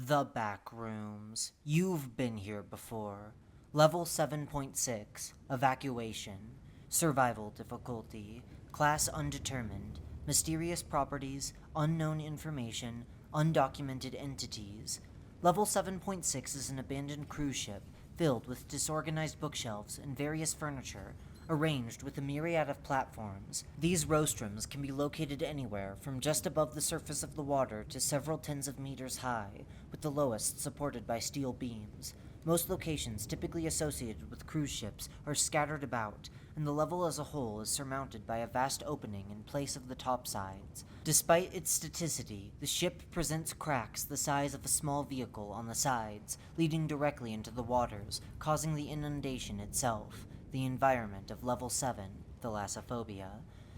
The Backrooms. You've been here before. Level 7.6. Evacuation. Survival difficulty. Class undetermined. Mysterious properties. Unknown information. Undocumented entities. Level 7.6 is an abandoned cruise ship filled with disorganized bookshelves and various furniture, arranged with a myriad of platforms. These rostrums can be located anywhere from just above the surface of the water to several tens of meters high, with the lowest supported by steel beams. Most locations typically associated with cruise ships are scattered about, and the level as a whole is surmounted by a vast opening in place of the topsides. Despite its staticity, the ship presents cracks the size of a small vehicle on the sides, leading directly into the waters, causing the inundation itself, the environment of Level 7, thalassophobia.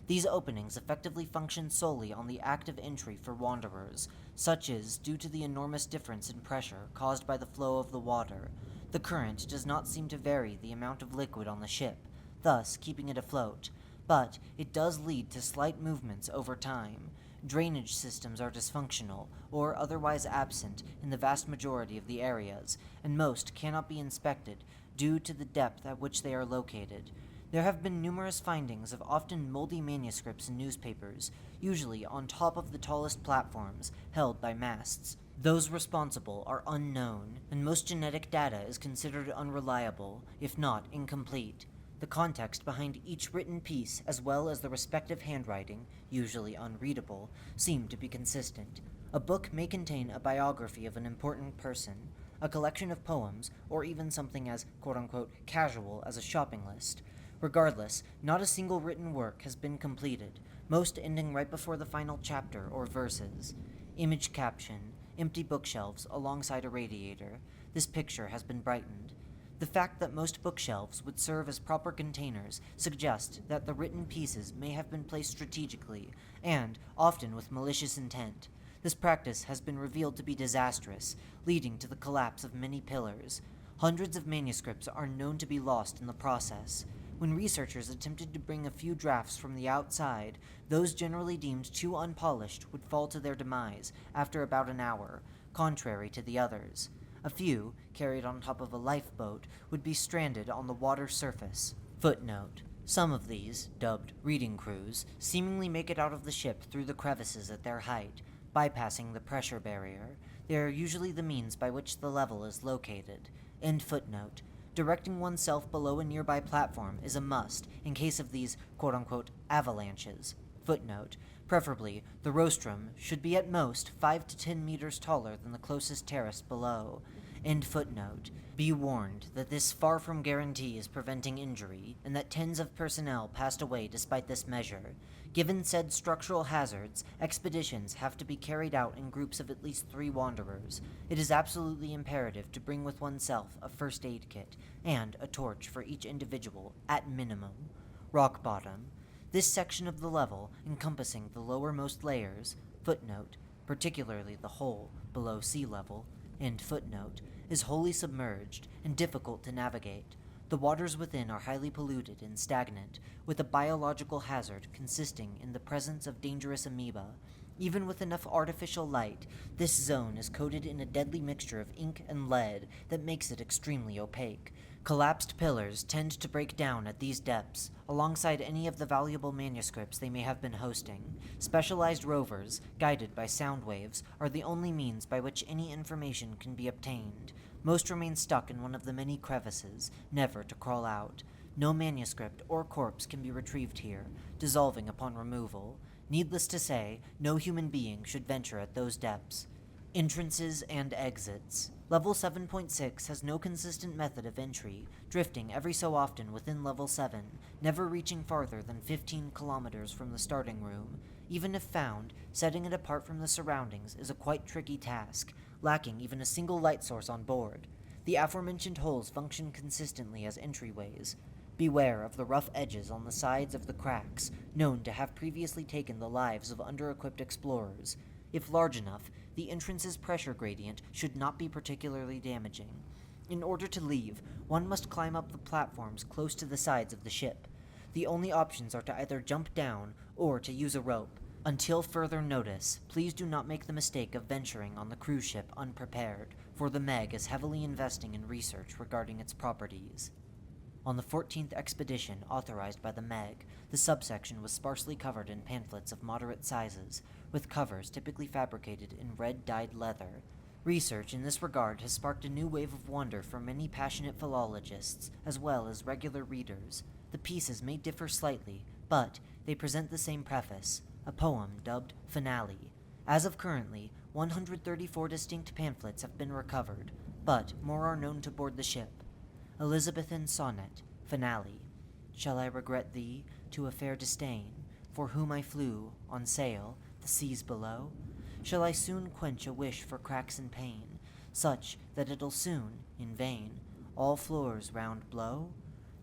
These openings effectively function solely on the act of entry for wanderers. Such is due to the enormous difference in pressure caused by the flow of the water. The current does not seem to vary the amount of liquid on the ship, thus keeping it afloat, but it does lead to slight movements over time. Drainage systems are dysfunctional or otherwise absent in the vast majority of the areas, and most cannot be inspected due to the depth at which they are located. There have been numerous findings of often moldy manuscripts in newspapers, usually on top of the tallest platforms held by masts. Those responsible are unknown, and most genetic data is considered unreliable, if not incomplete. The context behind each written piece, as well as the respective handwriting, usually unreadable, seem to be consistent. A book may contain a biography of an important person, a collection of poems, or even something as quote-unquote casual as a shopping list. Regardless, not a single written work has been completed, most ending right before the final chapter or verses. Image caption: empty bookshelves alongside a radiator. This picture has been brightened. The fact that most bookshelves would serve as proper containers suggests that the written pieces may have been placed strategically, and often with malicious intent. This practice has been revealed to be disastrous, leading to the collapse of many pillars. Hundreds of manuscripts are known to be lost in the process. When researchers attempted to bring a few drafts from the outside, those generally deemed too unpolished would fall to their demise after about an hour, contrary to the others. A few, carried on top of a lifeboat, would be stranded on the water surface. Footnote: some of these, dubbed reading crews, seemingly make it out of the ship through the crevices at their height, bypassing the pressure barrier. They are usually the means by which the level is located. End footnote. Directing oneself below a nearby platform is a must in case of these quote-unquote avalanches. Footnote: preferably, the rostrum should be at most 5 to 10 meters taller than the closest terrace below. End footnote. Be warned that this far from guarantees preventing injury, and that tens of personnel passed away despite this measure. Given said structural hazards, expeditions have to be carried out in groups of at least 3 wanderers. It is absolutely imperative to bring with oneself a first aid kit, and a torch for each individual, at minimum. Rock bottom. This section of the level, encompassing the lowermost layers, footnote, particularly the hole below sea level, end footnote, is wholly submerged and difficult to navigate. The waters within are highly polluted and stagnant, with a biological hazard consisting in the presence of dangerous amoeba. Even with enough artificial light, this zone is coated in a deadly mixture of ink and lead that makes it extremely opaque. Collapsed pillars tend to break down at these depths, alongside any of the valuable manuscripts they may have been hosting. Specialized rovers, guided by sound waves, are the only means by which any information can be obtained. Most remain stuck in one of the many crevices, never to crawl out. No manuscript or corpse can be retrieved here, dissolving upon removal. Needless to say, no human being should venture at those depths. Entrances and exits. Level 7.6 has no consistent method of entry, drifting every so often within Level 7, never reaching farther than 15 kilometers from the starting room. Even if found, setting it apart from the surroundings is a quite tricky task, lacking even a single light source on board. The aforementioned holes function consistently as entryways. Beware of the rough edges on the sides of the cracks, known to have previously taken the lives of under-equipped explorers. If large enough, the entrance's pressure gradient should not be particularly damaging. In order to leave, one must climb up the platforms close to the sides of the ship. The only options are to either jump down or to use a rope. Until further notice, please do not make the mistake of venturing on the cruise ship unprepared, for the Meg is heavily investing in research regarding its properties. On the 14th expedition authorized by the Meg, the subsection was sparsely covered in pamphlets of moderate sizes, with covers typically fabricated in red-dyed leather. Research in this regard has sparked a new wave of wonder for many passionate philologists, as well as regular readers. The pieces may differ slightly, but they present the same preface, a poem dubbed Finale. As of currently, 134 distinct pamphlets have been recovered, but more are known to board the ship. Elizabethan Sonnet, Finale. Shall I regret thee to a fair disdain, for whom I flew, on sail, the seas below? Shall I soon quench a wish for cracks and pain, such that it'll soon, in vain, all floors round blow?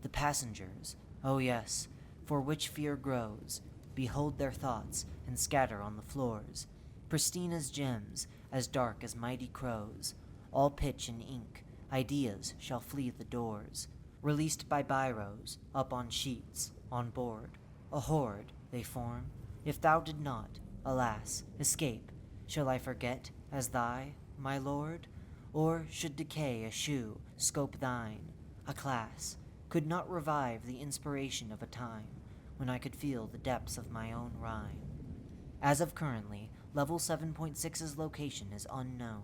The passengers, oh yes, for which fear grows, behold their thoughts, and scatter on the floors, pristine as gems, as dark as mighty crows, all pitch and ink, ideas shall flee the doors, released by byrows, up on sheets, on board. A horde they form. If thou did not, alas, escape, shall I forget as thy, my lord? Or should decay eschew, scope thine, a class, could not revive the inspiration of a time when I could feel the depths of my own rhyme. As of currently, Level 7.6's location is unknown.